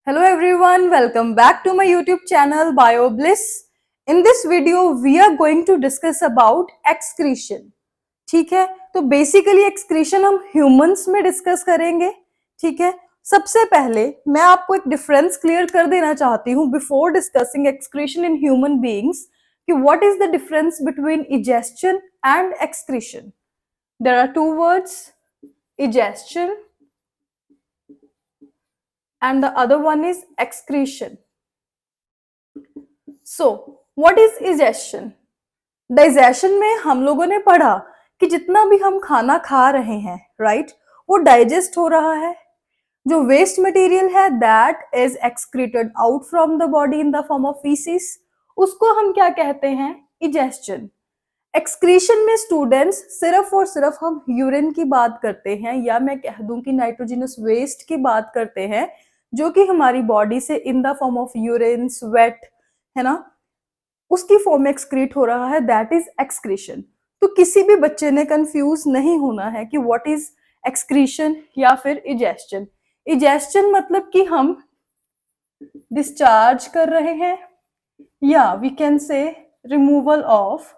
Hello everyone, welcome back to my YouTube channel BioBliss. In this video, we are going to discuss about excretion. ठीक है, तो basically excretion हम humans में discuss करेंगे. ठीक है, सबसे पहले मैं आपको एक डिफरेंस क्लियर कर देना चाहती हूँ before discussing excretion in human beings कि what is the difference between egestion and excretion. There are two words, egestion and the other one is excretion. So what is digestion? Digestion में हम लोगों ने पढ़ा कि जितना भी हम खाना खा रहे हैं राइट वो डाइजेस्ट हो रहा है. जो वेस्ट मटेरियल है that is excreted out from the body in the form of faeces, उसको हम क्या कहते हैं? इजेस्शन. एक्सक्रीशन में स्टूडेंट्स सिर्फ और सिर्फ हम यूरिन की बात करते हैं या मैं कह दूं कि नाइट्रोजनस वेस्ट की बात करते हैं जो कि हमारी बॉडी से इन the form of urine, sweat, है ना, उसकी फॉर्म में एक्सक्रीट हो रहा है, दैट इज एक्सक्रीशन. तो किसी भी बच्चे ने कंफ्यूज नहीं होना है कि व्हाट इज एक्सक्रीशन या फिर इजेस्शन. इजेस्शन मतलब कि हम डिस्चार्ज कर रहे हैं या we can say removal of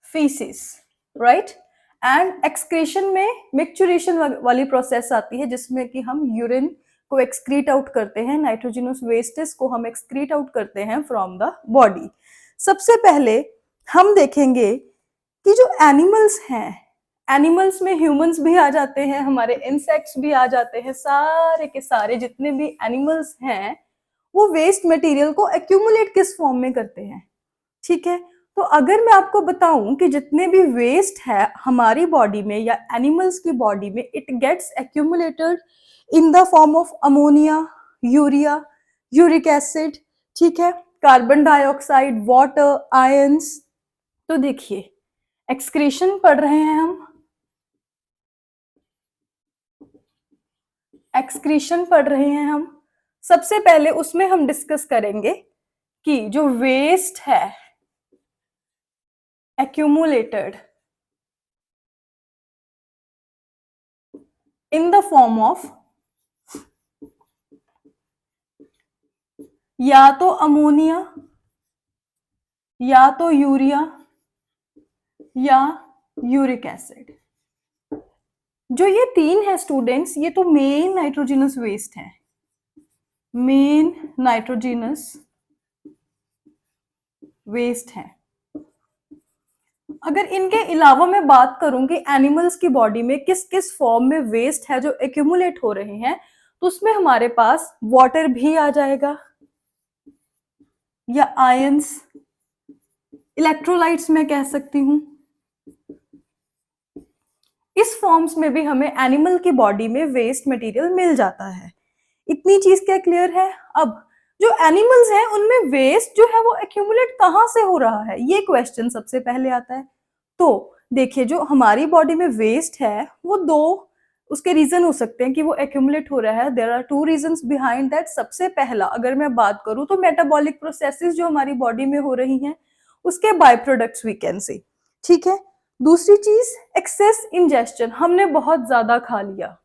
faeces, right. And excretion में मिक्चुरेशन वाली प्रोसेस आती है जिसमें कि हम यूरिन को एक्सक्रीट आउट करते हैं, नाइट्रोजनस वेस्टेज को हम एक्सक्रीट आउट करते हैं फ्रॉम द बॉडी. सबसे पहले हम देखेंगे कि जो एनिमल्स हैं, एनिमल्स में ह्यूमंस भी आ जाते हैं, हमारे इंसेक्ट्स भी आ जाते हैं, सारे के सारे जितने भी एनिमल्स हैं वो वेस्ट मटेरियल को एक्यूमुलेट किस फॉर्म में करते हैं. ठीक है, तो अगर मैं आपको बताऊं कि जितने भी वेस्ट है हमारी बॉडी में या एनिमल्स की बॉडी में, it gets accumulated in the form of ammonia, urea, uric acid, ठीक है, कार्बन डाइऑक्साइड, वाटर, आयंस. तो देखिए एक्सक्रीशन पढ़ रहे हैं हम, एक्सक्रीशन पढ़ रहे हैं हम. सबसे पहले उसमें हम डिस्कस करेंगे कि जो वेस्ट है accumulated in the form of या तो अमोनिया या तो यूरिया या यूरिक एसिड. जो ये तीन है स्टूडेंट्स, ये तो मेन नाइट्रोजनस वेस्ट है, मेन नाइट्रोजनस वेस्ट है. अगर इनके अलावा मैं बात करूं कि एनिमल्स की बॉडी में किस किस फॉर्म में वेस्ट है जो एक्यूमुलेट हो रहे हैं, तो उसमें हमारे पास वाटर भी आ जाएगा या आयंस, इलेक्ट्रोलाइट्स मैं कह सकती हूं. इस फॉर्म्स में भी हमें एनिमल की बॉडी में वेस्ट मटेरियल मिल जाता है. इतनी चीज क्या क्लियर है? अब जो एनिमल्स हैं उनमें वेस्ट जो है वो एक्यूमुलेट कहाँ से हो रहा है, ये क्वेश्चन सबसे पहले आता है. तो देखिए जो हमारी बॉडी में वेस्ट है वो दो उसके रीजन हो सकते हैं कि वो एक्यूमुलेट हो रहा है. There are two reasons behind that. सबसे पहला अगर मैं बात करूं तो मेटाबॉलिक प्रोसेसेस जो हमारी बॉडी में हो रही हैं उसके बाय प्रोडक्ट्स वी कैन से. ठीक है, दूसरी चीज एक्सेस इंजेस्शन, हमने बहुत ज्यादा खा लिया.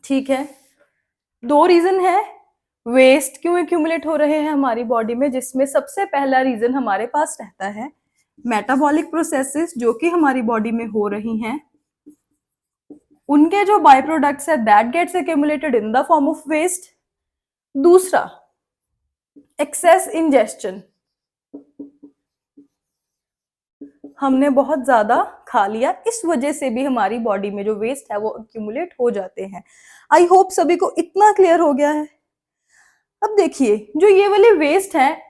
ठीक है, दो रीजन है वेस्ट क्यों एक्यूमुलेट हो रहे हैं हमारी बॉडी में, जिसमें सबसे पहला रीजन हमारे पास रहता है मेटाबॉलिक प्रोसेसेस जो कि हमारी बॉडी में हो रही हैं, उनके जो बाय प्रोडक्ट्स है that gets accumulated in the form of waste. दूसरा एक्सेस इंजेस्शन, हमने बहुत ज्यादा खा लिया, इस वजह से भी हमारी बॉडी में जो वेस्ट है वो एक्यूमुलेट हो जाते हैं. आई होप सभी को इतना क्लियर हो गया है. अब देखिए जो ये वाले वेस्ट हैं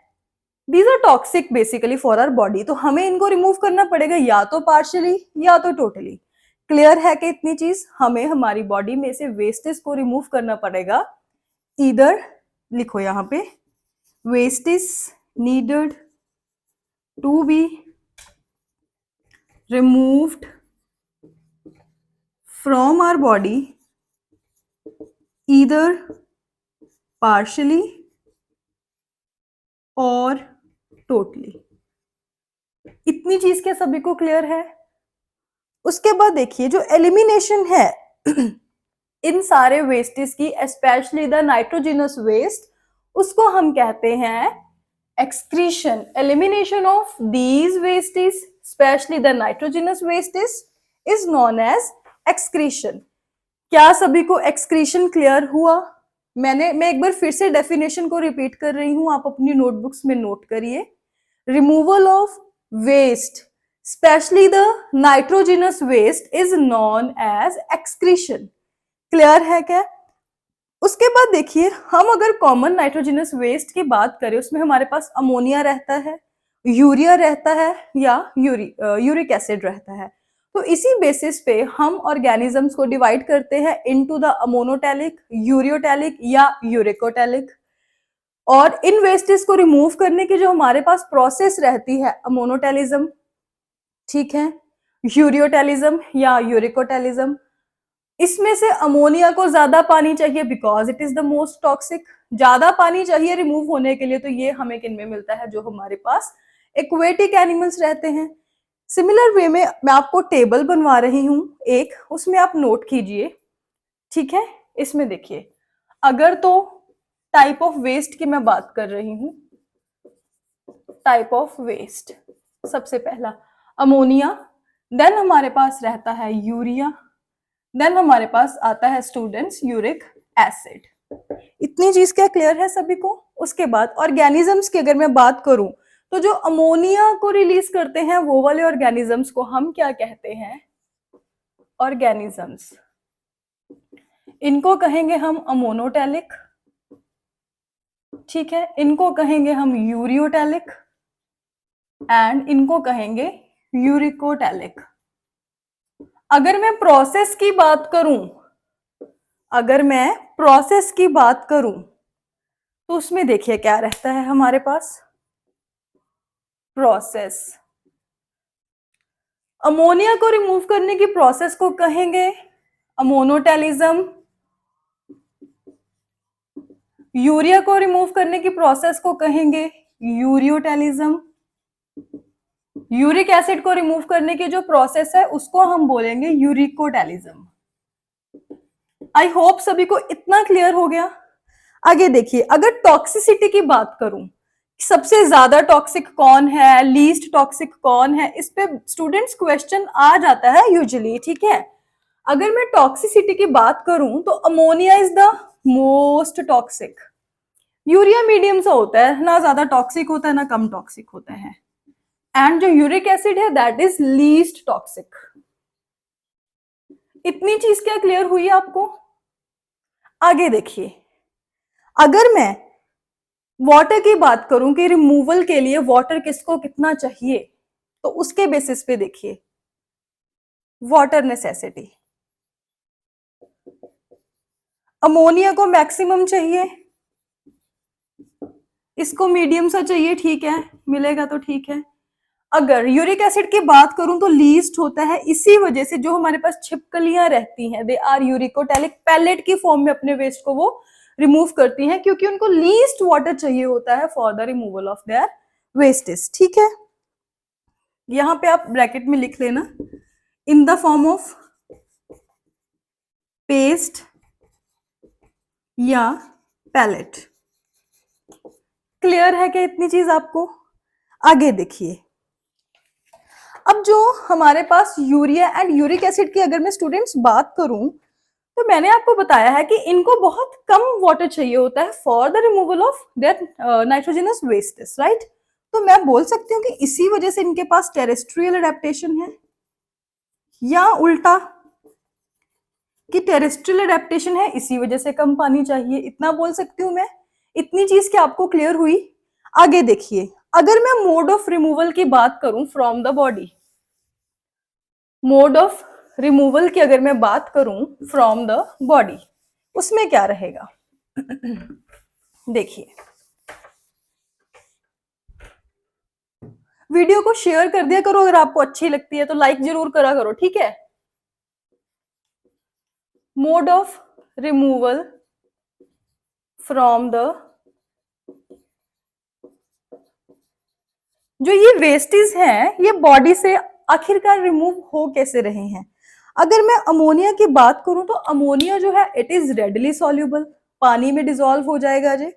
these are toxic basically for our body, तो हमें इनको रिमूव करना पड़ेगा या तो पार्शियली या तो टोटली. क्लियर है कि इतनी चीज, हमें हमारी बॉडी में से वेस्टेज को रिमूव करना पड़ेगा. इधर लिखो यहाँ पे waste is needed to be removed from our body either partially or totally. इतनी चीज क्या सभी को क्लियर है? उसके बाद देखिए जो एलिमिनेशन है इन सारे वेस्टेज की, स्पेशली द नाइट्रोजिनस वेस्ट, उसको हम कहते हैं excretion. Elimination of these wastage, specially the nitrogenous wastage, is known as excretion. क्या सभी को एक्सक्रीशन क्लियर हुआ? मैं एक बार फिर से डेफिनेशन को रिपीट कर रही हूं, आप अपनी नोटबुक्स में नोट करिए। Removal of waste, specially the nitrogenous waste, is known as excretion. Clear है क्या? उसके बाद देखिए, हम अगर कॉमन नाइट्रोजिनस वेस्ट की बात करें, उसमें हमारे पास अमोनिया रहता है, यूरिया रहता है, या यूरिक एसिड रहता है। तो इसी बेसिस पे हम ऑर्गेनिजम्स को डिवाइड करते हैं इनटू द अमोनोटैलिक, यूरियोटैलिक या यूरिकोटैलिक। और इन वेस्टेज को रिमूव करने की जो हमारे पास प्रोसेस रहती है, अमोनोटैलिज्म, ठीक है, यूरियोटैलिज्म या यूरिकोटैलिज्म। इसमें से अमोनिया को ज्यादा पानी चाहिए because it is the most toxic, ज्यादा पानी चाहिए रिमूव होने के लिए, तो ये हमें किन में मिलता है? जो हमारे पास एक्वेटिक एनिमल्स रहते हैं। सिमिलर वे में मैं आपको टेबल बनवा रही हूं एक, उसमें आप नोट कीजिए, ठीक है। इसमें देखिए, अगर तो टाइप ऑफ वेस्ट की मैं बात कर रही हूं, टाइप ऑफ वेस्ट, सबसे पहला अमोनिया, देन हमारे पास रहता है यूरिया, देन हमारे पास आता है स्टूडेंट्स यूरिक एसिड। इतनी चीज क्या क्लियर है सभी को? उसके बाद ऑर्गेनिजम्स की अगर मैं बात करूं, तो जो अमोनिया को रिलीज करते हैं वो वाले ऑर्गेनिजम्स को हम क्या कहते हैं? ऑर्गेनिजम्स। इनको कहेंगे हम अमोनोटैलिक, ठीक है, इनको कहेंगे हम यूरियोटैलिक, एंड इनको कहेंगे यूरिकोटैलिक। अगर मैं प्रोसेस की बात करूं, अगर मैं प्रोसेस की बात करूं, तो उसमें देखिए क्या रहता है हमारे पास? प्रोसेस, अमोनिया को रिमूव करने की प्रोसेस को कहेंगे अमोनोटैलिज्म, यूरिया को रिमूव करने की प्रोसेस को कहेंगे यूरियोटैलिज्म, यूरिक एसिड को रिमूव करने की जो प्रोसेस है उसको हम बोलेंगे यूरिकोटैलिज्म। आई होप सभी को इतना क्लियर हो गया। आगे देखिए, अगर टॉक्सिसिटी की बात करूं, सबसे ज्यादा टॉक्सिक कौन है, लीस्ट टॉक्सिक कौन है, इस पे स्टूडेंट्स क्वेश्चन आ जाता है यूजुअली, ठीक है। अगर मैं टॉक्सिसिटी की बात करूं तो ammonia is the most toxic, urea medium सा होता है, ना ज्यादा टॉक्सिक होता है ना कम टॉक्सिक होता है, एंड जो यूरिक एसिड है दैट इज लीस्ट टॉक्सिक। इतनी चीज क्या क्लियर हुई आपको? आगे देखिए, अगर मैं वाटर की बात करूं कि रिमूवल के लिए वाटर किसको कितना चाहिए, तो उसके बेसिस पे देखिए, वाटर नेसेसिटी, अमोनिया को मैक्सिमम चाहिए, इसको मीडियम सा चाहिए, ठीक है, मिलेगा तो ठीक है। अगर यूरिक एसिड की बात करूं तो लीस्ट होता है, इसी वजह से जो हमारे पास छिपकलियां रहती हैं दे आर यूरिकोटैलिक, पैलेट की फॉर्म में अपने वेस्ट को वो रिमूव करती हैं, क्योंकि उनको लीस्ट वाटर चाहिए होता है for the removal of their wastage, ठीक है। यहां पे आप ब्रैकेट में लिख लेना, इन द फॉर्म ऑफ पेस्ट या पैलेट। क्लियर है क्या इतनी चीज आपको? आगे देखिए, अब जो हमारे पास यूरिया एंड यूरिक एसिड की अगर मैं स्टूडेंट्स बात करूं, तो मैंने आपको बताया है कि इनको बहुत कम वाटर चाहिए होता है for the removal of their nitrogenous wastage, right. तो मैं बोल सकती हूँ कि इसी वजह से इनके पास टेरेस्ट्रियल एडेप्टेशन है, या उल्टा कि टेरेस्ट्रियल एडेप्टेशन है इसी वजह से कम पानी चाहिए, इतना बोल सकती हूँ मैं। इतनी चीज क्या आपको क्लियर हुई? आगे देखिए, अगर मैं मोड ऑफ रिमूवल की बात करूं from the body, mode of removal की अगर मैं बात करूं फ्रॉम द बॉडी, उसमें क्या रहेगा? देखिए, वीडियो को शेयर कर दिया करो, अगर आपको अच्छी लगती है तो लाइक जरूर करा करो, ठीक है। Mode of removal from the, जो ये वेस्टेज हैं ये बॉडी से आखिरकार रिमूव हो कैसे रहे हैं? अगर मैं अमोनिया की बात करूं तो अमोनिया जो है इट इज रेडली सॉल्युबल, पानी में डिसॉल्व हो जाएगा जी।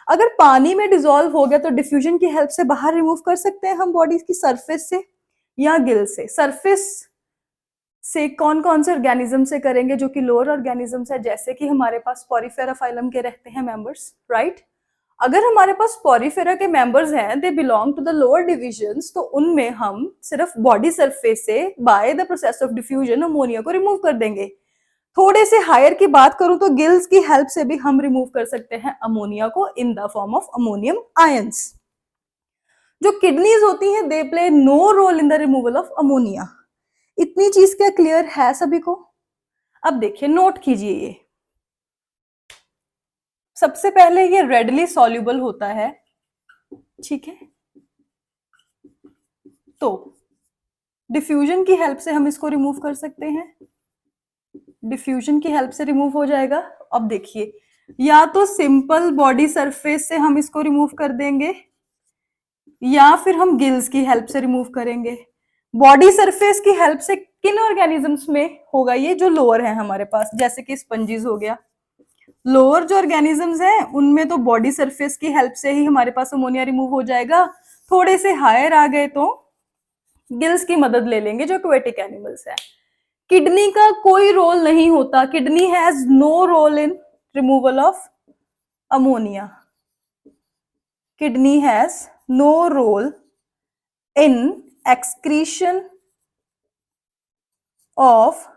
अगर पानी में डिसॉल्व हो गया तो डिफ्यूजन की हेल्प से बाहर रिमूव कर सकते हैं हम बॉडी की सरफेस से या गिल से। सरफेस से कौन कौन से ऑर्गेनिज्म से करेंगे, जो कि लोअर ऑर्गेनिजम्स है, जैसे कि हमारे पास पॉरीफेरा फाइलम के रहते हैं मेंबर्स, राइट। अगर हमारे पास पॉरीफेरा के मेंबर्स हैं, they belong to the lower divisions, तो उनमें हम सिर्फ बॉडी सरफेस से by the process of diffusion ammonia को रिमूव कर देंगे। थोड़े से हायर की बात करूं तो गिल्स की हेल्प से भी हम रिमूव कर सकते हैं अमोनिया को in the form of ammonium ions. जो किडनीज होती हैं they play no role in the removal of ammonia. इतनी चीज क्या क्लियर है सभी को? अब देखिए नोट कीजिए, ये सबसे पहले ये रेडली सॉल्युबल होता है, ठीक है, तो डिफ्यूजन की हेल्प से हम इसको रिमूव कर सकते हैं, डिफ्यूजन की हेल्प से रिमूव हो जाएगा। अब देखिए या तो सिंपल बॉडी सरफेस से हम इसको रिमूव कर देंगे या फिर हम गिल्स की हेल्प से रिमूव करेंगे। बॉडी सरफेस की हेल्प से किन ऑर्गेनिजम्स में होगा ये, जो लोअर है हमारे पास, जैसे कि स्पंजीज हो गया। लोअर जो ऑर्गेनिजम्स हैं उनमें तो बॉडी सरफेस की हेल्प से ही हमारे पास अमोनिया रिमूव हो जाएगा। थोड़े से हायर आ गए तो गिल्स की मदद ले लेंगे, जो एक्वेटिक एनिमल्स है। किडनी का कोई रोल नहीं होता, kidney has no role in removal of ammonia, kidney has no role in excretion of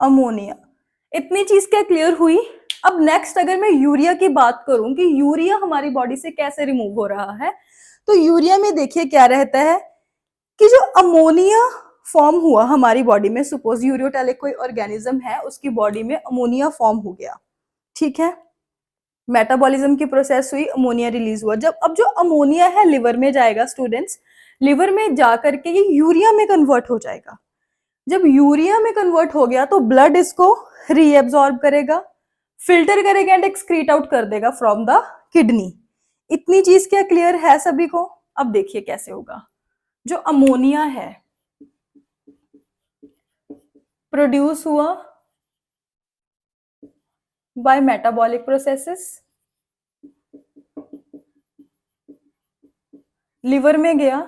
ammonia. इतनी चीज क्या क्लियर हुई? अब नेक्स्ट अगर मैं यूरिया की बात करूं कि यूरिया हमारी बॉडी से कैसे रिमूव हो रहा है, तो यूरिया में देखिए क्या रहता है कि जो अमोनिया फॉर्म हुआ हमारी बॉडी में, सपोज यूरियोटैलिक कोई ऑर्गेनिज्म है, उसकी बॉडी में अमोनिया फॉर्म हो गया, ठीक है, मेटाबॉलिज्म की प्रोसेस हुई, अमोनिया रिलीज हुआ। जब अब जो अमोनिया है लिवर में जाएगा स्टूडेंट्स, लिवर में जाकर के ये यूरिया में कन्वर्ट हो जाएगा। जब यूरिया में कन्वर्ट हो गया तो ब्लड इसको रीएब्सॉर्ब करेगा, फिल्टर करेगा एंड एक्सक्रीट आउट कर देगा फ्रॉम द किडनी। इतनी चीज क्या क्लियर है सभी को? अब देखिए कैसे होगा। जो अमोनिया है प्रोड्यूस हुआ बाय मेटाबॉलिक प्रोसेसेस, लिवर में गया,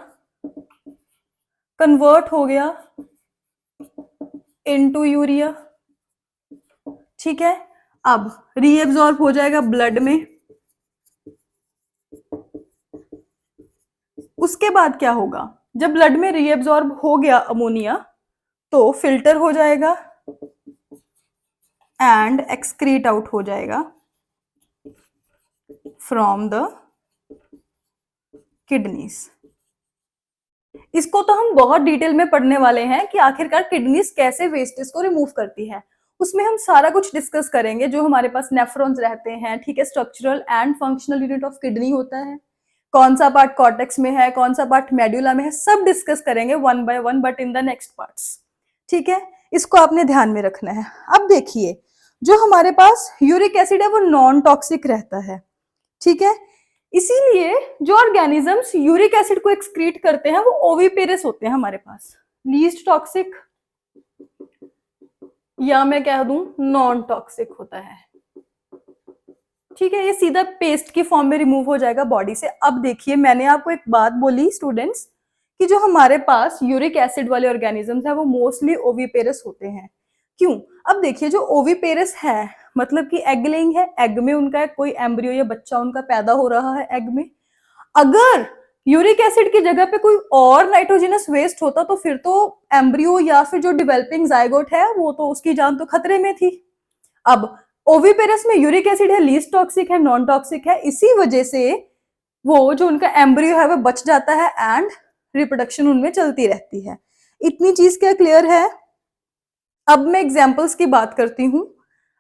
कन्वर्ट हो गया इनटू यूरिया, ठीक है, अब रीएब्सॉर्ब हो जाएगा ब्लड में। उसके बाद क्या होगा? जब ब्लड में रीएब्सॉर्ब हो गया अमोनिया तो फिल्टर हो जाएगा एंड एक्सक्रीट आउट हो जाएगा फ्रॉम द किडनीज। इसको तो हम बहुत डिटेल में पढ़ने वाले हैं कि आखिरकार किडनीज कैसे वेस्टेज को रिमूव करती है। उसमें हम सारा कुछ डिस्कस करेंगे, जो हमारे पास नेफ्रॉन्स रहते हैं, ठीक है, structural and functional unit of kidney होता है, कौन सा पार्ट कॉर्टेक्स में है, कौन सा पार्ट मेडुला में है, सब डिस्कस करेंगे one by one, but in the next parts, ठीक है। इसको आपने ध्यान में रखना है। अब देखिए जो हमारे पास यूरिक एसिड है वो नॉन टॉक्सिक रहता है, ठीक है, इसीलिए जो ऑर्गेनिजम्स यूरिक एसिड को एक्सक्रीट करते हैं वो ओविपेरस होते हैं हमारे पास, लीस्ट टॉक्सिक या मैं कह दूं नॉन टॉक्सिक होता है, ठीक है। ये सीधा पेस्ट की फॉर्म में रिमूव हो जाएगा बॉडी से। अब देखिए मैंने आपको एक बात बोली स्टूडेंट्स कि जो हमारे पास यूरिक एसिड वाले ऑर्गेनिजम्स है वो मोस्टली ओविपेरस होते हैं। क्यों? अब देखिए जो ओविपेरस है मतलब कि एग लेइंग है, एग में उनका कोई एम्ब्रियो या बच्चा उनका पैदा हो रहा है एग में। अगर यूरिक एसिड की जगह पे कोई और नाइट्रोजनस वेस्ट होता तो फिर तो एम्ब्रियो या फिर जो डेवलपिंग जायगोट है वो तो उसकी जान तो खतरे में थी। अब ओविपेरस में यूरिक एसिड है, लीस्ट टॉक्सिक है, नॉन टॉक्सिक है, इसी वजह से वो जो उनका एम्ब्रियो है वो बच जाता है एंड रिप्रोडक्शन उनमें चलती रहती है। इतनी चीज क्या क्लियर है? अब मैं एग्जाम्पल्स की बात करती हूँ।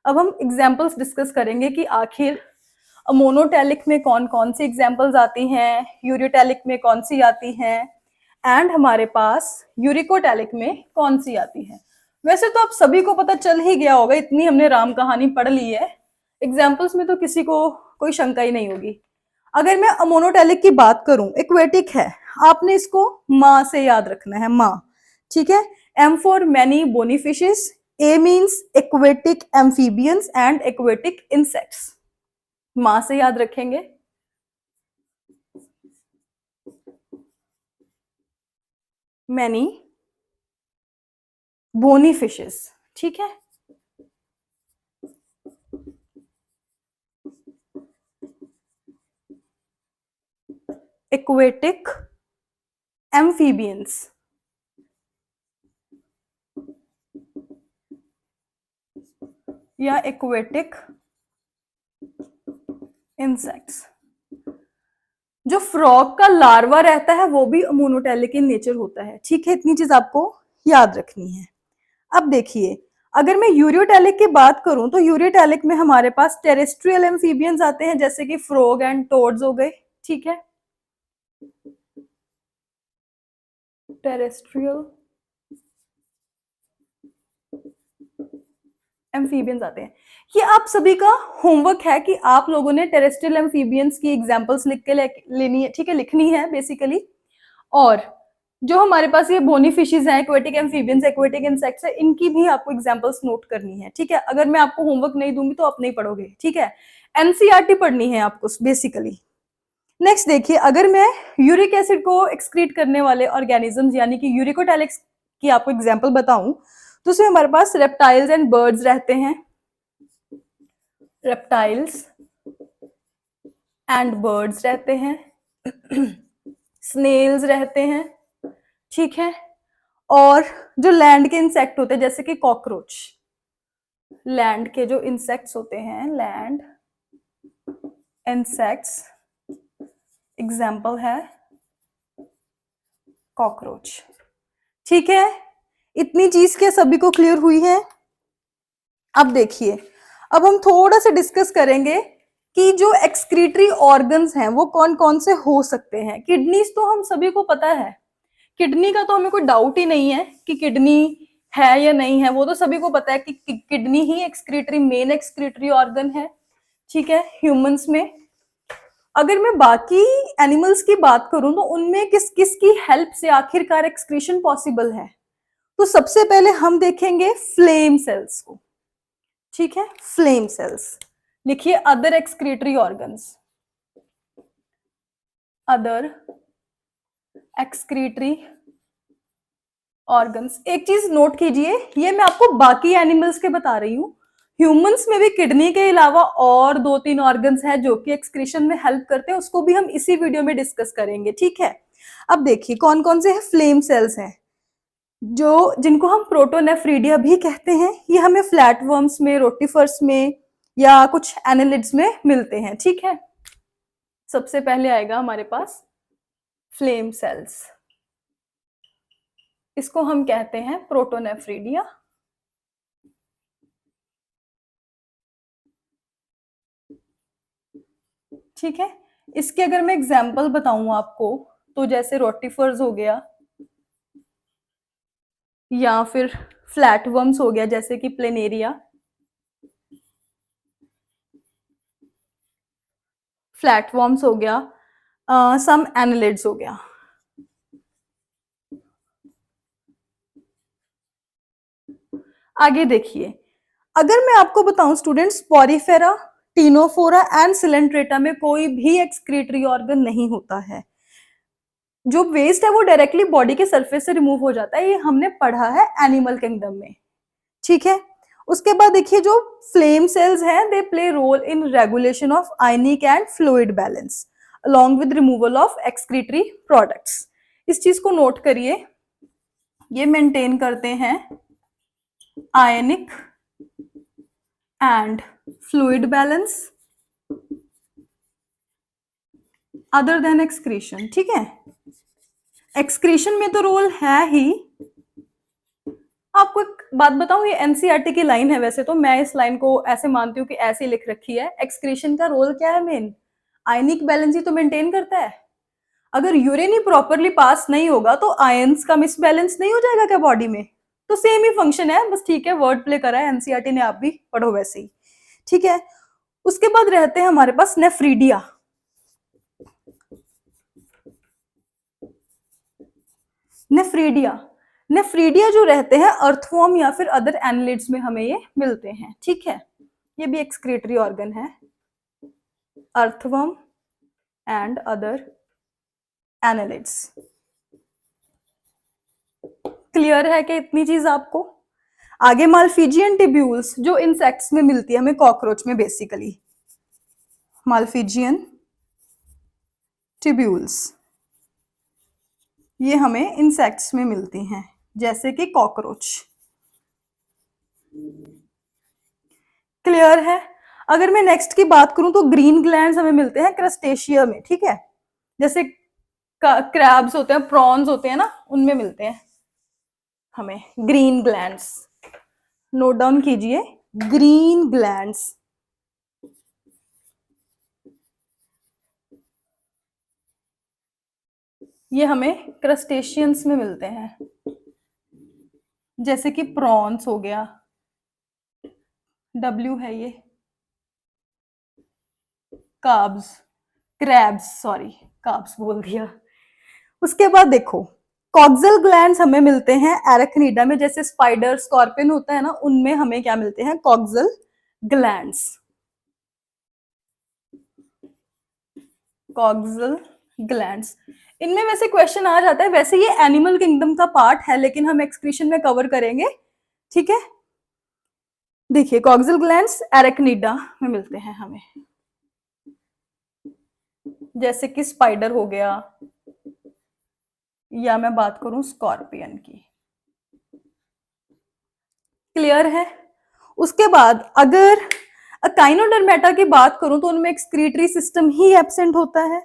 अब हम एग्जाम्पल्स डिस्कस करेंगे कि आखिर मोनोटैलिक में कौन कौन सी एग्जाम्पल्स आती हैं, यूरियोटैलिक में कौन सी आती हैं एंड हमारे पास यूरिकोटैलिक में कौन सी आती है। वैसे तो आप सभी को पता चल ही गया होगा, इतनी हमने राम कहानी पढ़ ली है, एग्जाम्पल्स में तो किसी को कोई शंका ही नहीं होगी। अगर मैं अमोनोटैलिक की बात करूं, एक्वेटिक है, आपने इसको माँ से याद रखना है, माँ, ठीक है। M for many bony fishes. A means aquatic amphibians and aquatic insects. मां से याद रखेंगे. Many bony fishes. ठीक है. Aquatic amphibians. या एक्वेटिक इंसेक्ट्स. जो फ्रॉग का लार्वा रहता है वो भी मोनोटेलिक इन नेचर होता है. ठीक है, इतनी चीज आपको याद रखनी है. अब देखिए, अगर मैं यूरियोटेलिक की बात करूं तो यूरियोटेलिक में हमारे पास टेरेस्ट्रियल एम्फीबियंस आते हैं, जैसे कि फ्रॉग एंड टोड्स हो गए. ठीक है, टेरेस्ट्रियल एम्फीबियंस आते हैं. ये आप सभी का होमवर्क है कि आप लोगों ने टेरेस्ट्रियल एम्फीबियंस की एग्जांपल्स लिख के लेनी है. ठीक है, लिखनी है बेसिकली. और जो हमारे पास ये बोनी फिशेस हैं, एक्वेटिक एम्फीबियंस, एक्वेटिक इंसेक्ट्स है, इनकी भी आपको एग्जांपल्स नोट करनी है. ठीक है, अगर मैं आपको होमवर्क नहीं दूंगी तो आप नहीं पढ़ोगे. ठीक है, एनसीईआरटी पढ़नी है आपको बेसिकली. नेक्स्ट देखिए, अगर मैं यूरिक एसिड को एक्सक्रीट करने वाले ऑर्गेनिजम्स यानी कि यूरिकोटैलिक्स की आपको एग्जांपल बताऊं तो उसमें हमारे पास रेप्टाइल्स एंड बर्ड्स रहते हैं. रेप्टाइल्स एंड बर्ड्स रहते हैं. स्नेल्स रहते हैं. ठीक है, और जो लैंड के इंसेक्ट होते हैं जैसे कि कॉकरोच. लैंड के जो इंसेक्ट्स होते हैं, लैंड इंसेक्ट्स, एग्जाम्पल है कॉकरोच. ठीक है, इतनी चीज के सभी को क्लियर हुई है. अब देखिए, अब हम थोड़ा सा डिस्कस करेंगे कि जो एक्सक्रीटरी ऑर्गन्स हैं वो कौन कौन से हो सकते हैं. किडनीज तो हम सभी को पता है, किडनी का तो हमें कोई डाउट ही नहीं है कि किडनी है या नहीं है. वो तो सभी को पता है कि किडनी ही एक्सक्रीटरी, मेन एक्सक्रीटरी ऑर्गन है. ठीक है, ह्यूमंस में. अगर मैं बाकी एनिमल्स की बात करूं तो उनमें किस किस की हेल्प से आखिरकार एक्सक्रीशन पॉसिबल है. तो सबसे पहले हम देखेंगे फ्लेम सेल्स को. ठीक है, फ्लेम सेल्स. लिखिए other excretory organs. Other excretory organs. एक चीज नोट कीजिए, ये मैं आपको बाकी एनिमल्स के बता रही हूं. ह्यूमंस में भी किडनी के अलावा और 2-3 ऑर्गन्स हैं जो कि एक्सक्रीशन में हेल्प करते हैं. उसको भी हम इसी वीडियो में डिस्कस करेंगे. ठीक है, अब देखिए कौन कौन से फ्लेम सेल्स हैं जो जिनको हम प्रोटोनेफ्रीडिया भी कहते हैं. ये हमें फ्लैटवर्म्स में, रोटिफर्स में या कुछ एनालिड्स में मिलते हैं. ठीक है, सबसे पहले आएगा हमारे पास फ्लेम सेल्स. इसको हम कहते हैं प्रोटोनेफ्रीडिया. ठीक है, इसके अगर मैं एग्जाम्पल बताऊं आपको तो जैसे रोटिफर्स हो गया या फिर फ्लैटवर्म्स हो गया जैसे कि प्लेनेरिया, फ्लैटवर्म्स हो गया, सम एनालिड्स हो गया. आगे देखिए, अगर मैं आपको बताऊं स्टूडेंट्स, स्पोरिफेरा, टीनोफोरा एंड सिलेंट्रेटा में कोई भी एक्सक्रीटरी ऑर्गन नहीं होता है. जो वेस्ट है वो डायरेक्टली बॉडी के सरफेस से रिमूव हो जाता है. ये हमने पढ़ा है एनिमल किंगडम में. ठीक है, उसके बाद देखिए जो फ्लेम सेल्स हैं they play role in regulation of ionic and fluid balance along with removal of excretory products. इस चीज को नोट करिए, ये मेंटेन करते हैं ionic and fluid balance other than excretion. ठीक है, एक्सक्रीशन में तो रोल है ही. आपको एक बात बताऊं, ये एनसीईआरटी की लाइन है. वैसे तो मैं इस लाइन को ऐसे मानती हूँ कि ऐसे लिख रखी है. एक्सक्रीशन का रोल क्या है? मेन आयनिक बैलेंस ही तो मेंटेन करता है. अगर यूरिन ही प्रॉपरली पास नहीं होगा तो आयंस का मिसबैलेंस नहीं हो जाएगा क्या बॉडी में? तो सेम ही फंक्शन है बस. ठीक है, वर्ड प्ले करा है एनसीईआरटी ने, आप भी पढ़ो वैसे ही. ठीक है, उसके बाद रहते हैं हमारे पास नेफ्रीडिया. नेफ्रीडिया नेफ्रीडिया जो रहते हैं अर्थवॉर्म या फिर अदर एनालिड्स में हमें ये मिलते हैं, ठीक है। ये भी एक्सक्रीटरी ऑर्गन है, earthworm and other annelids. Clear है कि इतनी चीज आपको? आगे मालफिजियन टिब्यूल्स जो इंसेक्ट्स में मिलती है हमें, कॉकरोच में बेसिकली, मालफिजियन टिब्यूल्स ये हमें इंसेक्ट्स में मिलती हैं, जैसे कि कॉकरोच। क्लियर है? अगर मैं नेक्स्ट की बात करूं तो ग्रीन ग्लैंड्स हमें मिलते हैं क्रस्टेशिया में, ठीक है। जैसे क्रैब्स होते हैं, प्रॉन्स होते हैं ना, उनमें मिलते हैं हमें ग्रीन ग्लैंड्स। नोट डाउन कीजिए, ग्रीन ग्लैंड्स। ये हमें क्रस्टेशियंस में मिलते हैं, जैसे कि प्रॉन्स हो गया, डब्ल्यू है ये, कार्ब्स, क्रैब्स, सॉरी कार्ब्स बोल दिया। उसके बाद देखो कॉक्सल ग्लैंड्स हमें मिलते हैं एराक्निडा में, जैसे स्पाइडर स्कॉर्पियन होता है ना, उनमें हमें क्या मिलते हैं, कॉक्सल ग्लैंड्स। कॉक्सल ग्लैंड्स, इनमें वैसे क्वेश्चन आ जाता है, वैसे ये एनिमल किंगडम का पार्ट है लेकिन हम एक्सक्रीशन में कवर करेंगे, ठीक है। देखिए कॉक्सल ग्लैंड्स एराक्निडा में मिलते हैं हमें, जैसे कि स्पाइडर हो गया, या मैं बात करूं स्कॉर्पियन की। क्लियर है? उसके बाद अगर अकाइनोडर्मेटा की बात करूं तो उनमें एक्सक्रीटरी सिस्टम ही एब्सेंट होता है,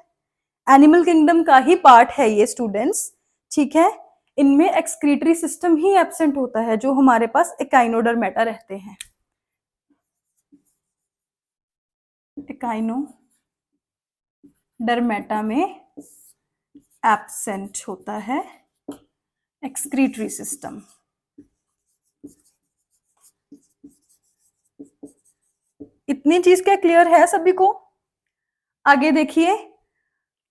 एनिमल किंगडम का ही पार्ट है ये स्टूडेंट्स, ठीक है। इनमें एक्सक्रीटरी सिस्टम ही एब्सेंट होता है जो हमारे पास एकाइनोडर्मेटा रहते हैं। एकाइनोडर्मेटा में एब्सेंट होता है एक्सक्रीटरी सिस्टम। इतनी चीज क्या क्लियर है सभी को? आगे देखिए,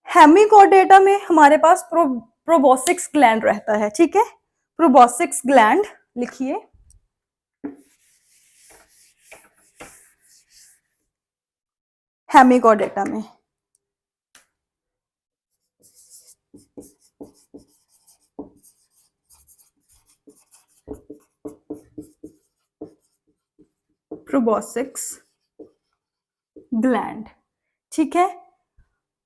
हेमिकोडेटा में हमारे पास प्रोबोसिक्स ग्लैंड रहता है, ठीक है। प्रोबोसिक्स ग्लैंड लिखिए, हेमिकोडेटा में। प्रोबोसिक्स ग्लैंड, ठीक है।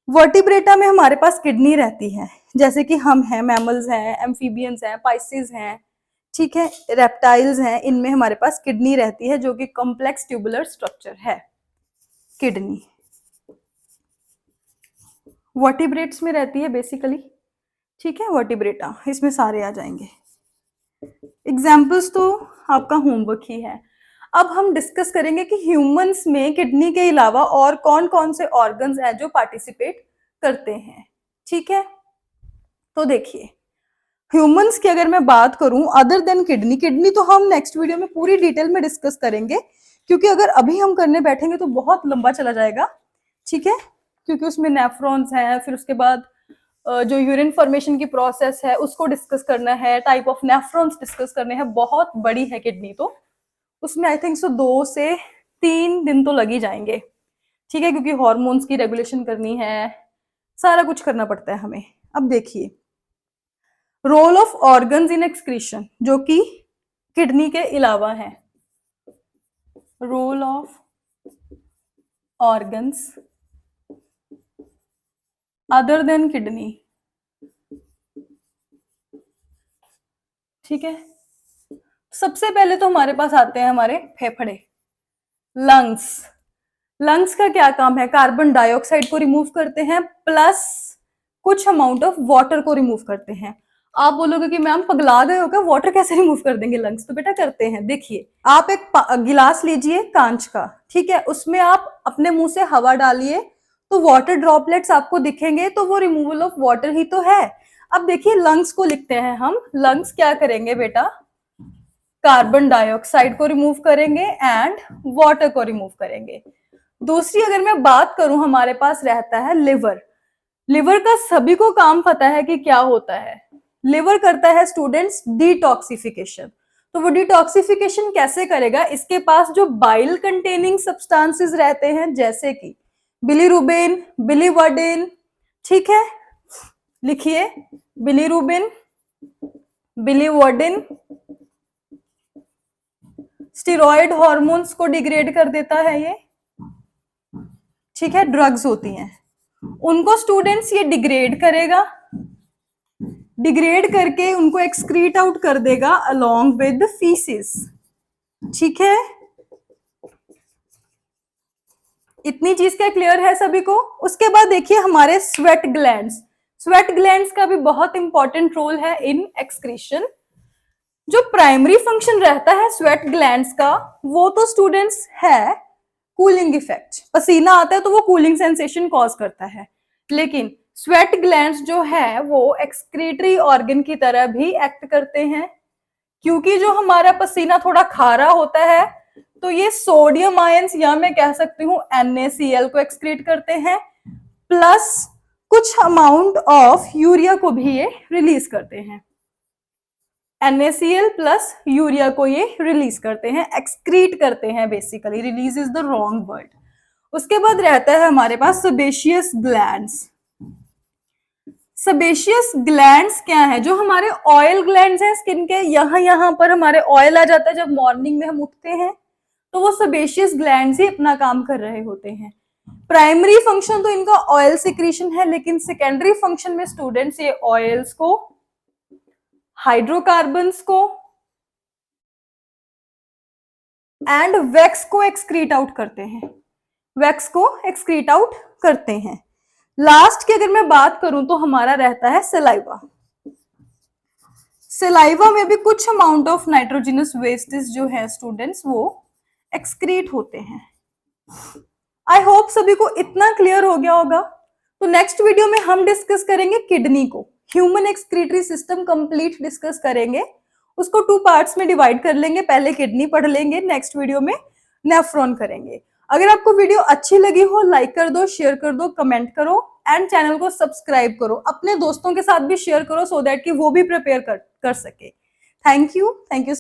वर्टिब्रेटा में हमारे पास किडनी रहती है, जैसे कि हम हैं, मैमल्स हैं, एम्फीबियंस हैं, पाइसेस हैं, ठीक है, रेप्टाइल्स हैं, इनमें हमारे पास किडनी रहती है जो कि कॉम्प्लेक्स ट्यूबुलर स्ट्रक्चर है, किडनी। वर्टिब्रेट्स में रहती है बेसिकली, ठीक है, वर्टिब्रेटा, इसमें सारे आ जाएंगे। एग्जाम्पल्स तो आपका होमवर्क ही है। अब हम डिस्कस करेंगे कि ह्यूमंस में किडनी के अलावा और कौन कौन से ऑर्गन्स हैं जो पार्टिसिपेट करते हैं, ठीक है। तो देखिए ह्यूमंस की अगर मैं बात करूं अदर देन किडनी, किडनी तो हम नेक्स्ट वीडियो में पूरी डिटेल में डिस्कस करेंगे, क्योंकि अगर अभी हम करने बैठेंगे तो बहुत लंबा चला जाएगा, ठीक है, क्योंकि उसमें नेफ्रॉन्स हैं, फिर उसके बाद जो यूरिन फॉर्मेशन की प्रोसेस है उसको डिस्कस करना है, टाइप ऑफ नेफ्रॉन्स डिस्कस करने हैं, बहुत बड़ी है किडनी, तो उसमें आई थिंक सो 2 से 3 दिन तो लग ही जाएंगे, ठीक है, क्योंकि हॉर्मोन्स की रेगुलेशन करनी है, सारा कुछ करना पड़ता है हमें। अब देखिए role of organs in excretion, जो कि किडनी के अलावा है, role of organs other than kidney, ठीक है। सबसे पहले तो हमारे पास आते हैं हमारे फेफड़े, लंग्स। लंग्स का क्या काम है, कार्बन डाइऑक्साइड को रिमूव करते हैं प्लस कुछ अमाउंट ऑफ वाटर को रिमूव करते हैं। आप बोलोगे कि मैम पगला गए हो क्या, वाटर कैसे रिमूव कर देंगे लंग्स? तो बेटा करते हैं। देखिए आप एक गिलास लीजिए कांच का, ठीक है, उसमें आप अपने मुंह से हवा डालिए तो वाटर ड्रॉपलेट्स आपको दिखेंगे, तो वो रिमूवल ऑफ वाटर ही तो है। अब देखिए लंग्स को लिखते हैं हम, लंग्स क्या करेंगे बेटा, कार्बन डाइऑक्साइड को रिमूव करेंगे एंड वाटर को रिमूव करेंगे। दूसरी अगर मैं बात करूं, हमारे पास रहता है लिवर। लिवर का सभी को काम पता है कि क्या होता है, लिवर करता है स्टूडेंट्स डिटॉक्सिफिकेशन। तो वो डिटॉक्सिफिकेशन कैसे करेगा, इसके पास जो बाइल कंटेनिंग सब्सटेंसेस रहते हैं जैसे कि बिलीरुबिन, बिलीवर्डिन, ठीक है, लिखिए बिलीरुबिन, बिलीवर्डिन स्टेरॉइड हार्मोन्स को डिग्रेड कर देता है ये, ठीक है, ड्रग्स होती हैं उनको स्टूडेंट्स ये डिग्रेड करेगा, डिग्रेड करके उनको एक्सक्रीट आउट कर देगा अलोंग विद फीसिस, ठीक है। इतनी चीज क्या क्लियर है सभी को। उसके बाद देखिए हमारे स्वेट ग्लैंड्स, स्वेट ग्लैंड्स का भी बहुत इंपॉर्टेंट रोल है इन एक्सक्रीशन। जो प्राइमरी फंक्शन रहता है स्वेट ग्लैंड्स का वो तो स्टूडेंट्स है कूलिंग इफेक्ट, पसीना आता है तो वो कूलिंग सेंसेशन कॉज करता है, लेकिन स्वेट ग्लैंड्स जो है वो एक्सक्रीटरी ऑर्गन की तरह भी एक्ट करते हैं, क्योंकि जो हमारा पसीना थोड़ा खारा होता है तो ये सोडियम आयंस या मैं कह सकती हूँ NaCl को एक्सक्रीट करते हैं, प्लस कुछ अमाउंट ऑफ यूरिया को भी ये रिलीज करते हैं। NaCl प्लस यूरिया को ये रिलीज करते हैं, एक्सक्रीट करते हैं, basically release is the wrong word. उसके बाद रहता है हमारे पास सेबेशियस ग्लैंड्स। सेबेशियस ग्लैंड्स क्या है, जो हमारे ऑयल ग्लैंड्स हैं स्किन के, यहाँ पर हमारे ऑयल आ जाता है जब मॉर्निंग में हम उठते हैं, तो वो सेबेशियस ग्लैंड्स ही अपना काम कर रहे होते हैं। प्राइमरी फंक्शन तो इनका ऑयल सिक्रीशन है, लेकिन सेकेंडरी फंक्शन में स्टूडेंट्स ये ऑयल्स को, हाइड्रोकार्बन्स को एंड वैक्स को एक्सक्रीट आउट करते हैं, वैक्स को एक्सक्रीट आउट करते हैं। लास्ट की अगर मैं बात करूं तो हमारा रहता है सलाइवा। सलाइवा में भी कुछ अमाउंट ऑफ नाइट्रोजनस वेस्टेज जो है स्टूडेंट्स वो एक्सक्रीट होते हैं। आई होप सभी को इतना क्लियर हो गया होगा। तो नेक्स्ट वीडियो में हम डिस्कस करेंगे किडनी को, human excretory system complete discuss करेंगे, उसको 2 पार्ट्स में डिवाइड कर लेंगे, पहले किडनी पढ़ लेंगे, नेक्स्ट वीडियो में नेफ्रॉन करेंगे। अगर आपको वीडियो अच्छी लगी हो लाइक कर दो, शेयर कर दो, कमेंट करो एंड चैनल को सब्सक्राइब करो, अपने दोस्तों के साथ भी शेयर करो सो दैट कि वो भी प्रिपेयर कर सके। Thank you.